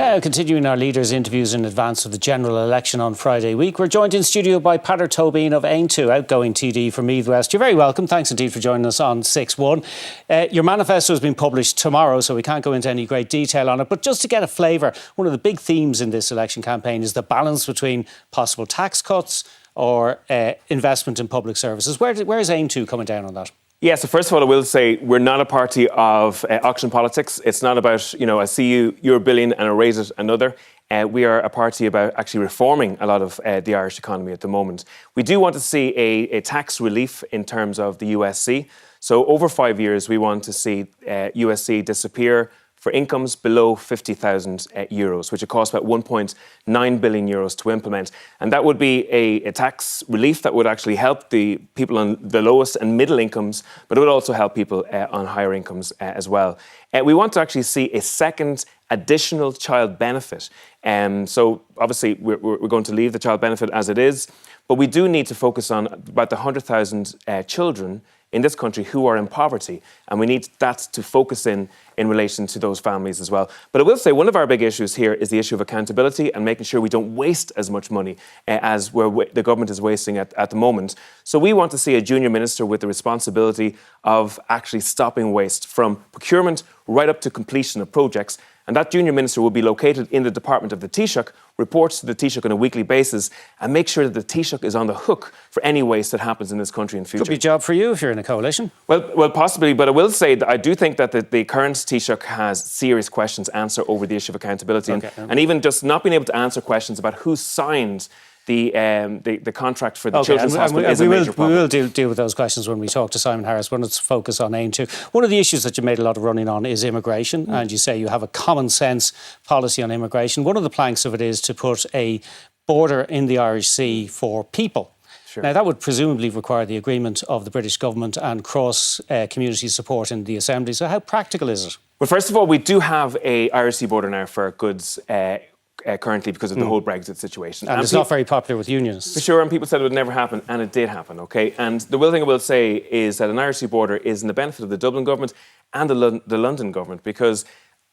Now, continuing our leaders' interviews in advance of the general election on Friday week, we're joined in studio by Peadar Toibin of Aontu, outgoing TD for Meath West. You're very welcome. Thanks indeed for joining us on 6-1. Your manifesto has been published tomorrow, so we can't go into any great detail on it. But just to get a flavour, one of the big themes in this election campaign is the balance between possible tax cuts or investment in public services. Where is Aontu coming down on that? Yeah, so first of all, I will say we're not a party of auction politics. It's not about, I see you, you're a billion and I raise it another. We are a party about actually reforming a lot of the Irish economy at the moment. We do want to see a tax relief in terms of the USC. So over 5 years, we want to see USC disappear for incomes below 50,000 euros, which would cost about 1.9 billion euros to implement. And that would be a tax relief that would actually help the people on the lowest and middle incomes, but it would also help people on higher incomes as well. We want to actually see a second additional child benefit. So obviously we're going to leave the child benefit as it is, but we do need to focus on about the 100,000 children in this country who are in poverty, and we need that to focus in relation to those families as well. But I will say one of our big issues here is the issue of accountability and making sure we don't waste as much money as the government is wasting at the moment. So we want to see a junior minister with the responsibility of actually stopping waste from procurement right up to completion of projects. And that junior minister will be located in the department of the Taoiseach, reports to the Taoiseach on a weekly basis, and make sure that the Taoiseach is on the hook for any waste that happens in this country in future. Could be a job for you if you're in a coalition. Well, possibly, but I will say that I do think that the current Taoiseach has serious questions to answer over the issue of accountability, and even just not being able to answer questions about who signed the contract for the children's hospital is a major problem. We will deal with those questions when we talk to Simon Harris. But let's focus on Aontu. One of the issues that you made a lot of running on is immigration, and you say you have a common sense policy on immigration. One of the planks of it is to put a border in the Irish Sea for people. Sure. Now, that would presumably require the agreement of the British government and cross-community support in the Assembly. So how practical is it? Well, first of all, we do have a Irish Sea border now for goods currently because of the whole Brexit situation. And it's not very popular with unionists. For sure, and people said it would never happen, and it did happen, OK? And the one thing I will say is that an Irish Sea border is in the benefit of the Dublin government and the London government, because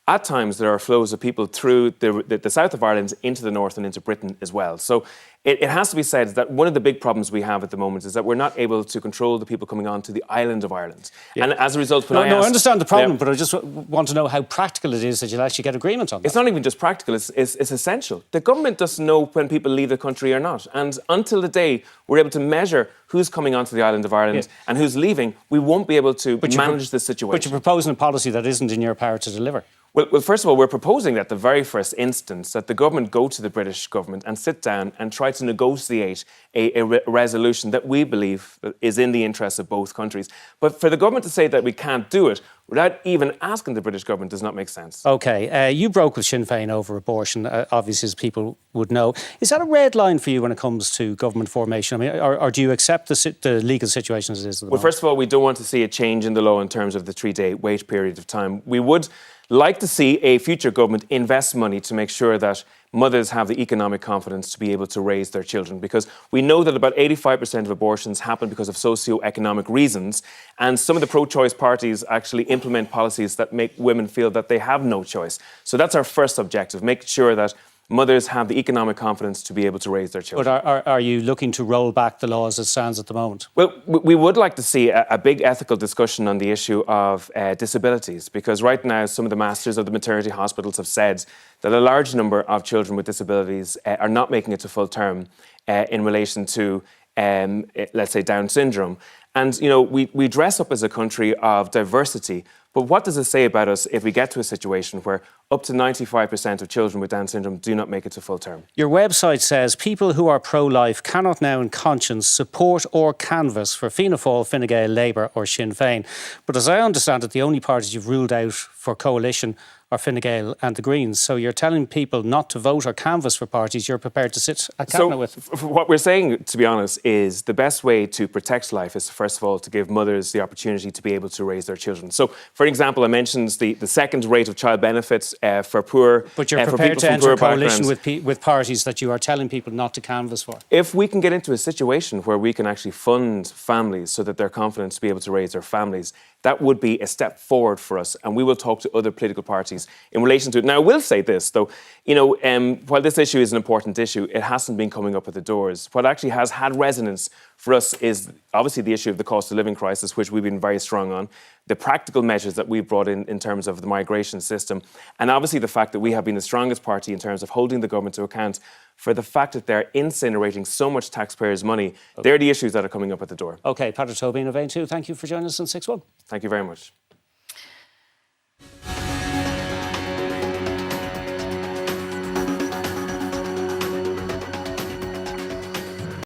at times there are flows of people through the south of Ireland into the north and into Britain as well. So it has to be said that one of the big problems we have at the moment is that we're not able to control the people coming on to the island of Ireland. Yeah. And as a result, I understand the problem, but I just want to know how practical it is that you'll actually get agreement on that. It's not even just practical, it's essential. The government doesn't know when people leave the country or not. And until the day we're able to measure who's coming onto the island of Ireland and who's leaving, we won't be able to manage this situation. But you're proposing a policy that isn't in your power to deliver. Well, first of all, we're proposing that the very first instance that the government go to the British government and sit down and try to negotiate a resolution that we believe is in the interests of both countries. But for the government to say that we can't do it without even asking the British government does not make sense. OK, you broke with Sinn Féin over abortion, obviously, as people would know. Is that a red line for you when it comes to government formation? I mean, or do you accept the legal situation as it is at the moment? Well, first of all, we don't want to see a change in the law in terms of the 3-day wait period of time. We would like to see a future government invest money to make sure that mothers have the economic confidence to be able to raise their children, because we know that about 85% of abortions happen because of socio-economic reasons, and some of the pro-choice parties actually implement policies that make women feel that they have no choice. So that's our first objective, make sure that mothers have the economic confidence to be able to raise their children. But are you looking to roll back the law as it stands at the moment? Well, we would like to see a big ethical discussion on the issue of disabilities, because right now some of the masters of the maternity hospitals have said that a large number of children with disabilities are not making it to full term in relation to, let's say, Down syndrome. And, we dress up as a country of diversity, but what does it say about us if we get to a situation where up to 95% of children with Down syndrome do not make it to full term? Your website says people who are pro-life cannot now in conscience support or canvass for Fianna Fáil, Fine Gael, Labour or Sinn Féin. But as I understand it, the only parties you've ruled out for coalition are Fine Gael and the Greens. So you're telling people not to vote or canvass for parties you're prepared to sit at cabinet with. What we're saying, to be honest, is the best way to protect life is, first of all, to give mothers the opportunity to be able to raise their children. So For example, I mentioned the second rate of child benefits for poor But you're for prepared people to from enter poor a coalition backgrounds. with parties that you are telling people not to canvass for? If we can get into a situation where we can actually fund families so that they're confident to be able to raise their families, that would be a step forward for us, and we will talk to other political parties in relation to it. Now, I will say this, though, while this issue is an important issue, it hasn't been coming up at the doors. What actually has had resonance for us is obviously the issue of the cost of living crisis, which we've been very strong on, the practical measures that we've brought in terms of the migration system, and obviously the fact that we have been the strongest party in terms of holding the government to account for the fact that they're incinerating so much taxpayers' money. Okay. They're the issues that are coming up at the door. OK, Peadar Toibin of Aontu, thank you for joining us on 6-1. Thank you very much.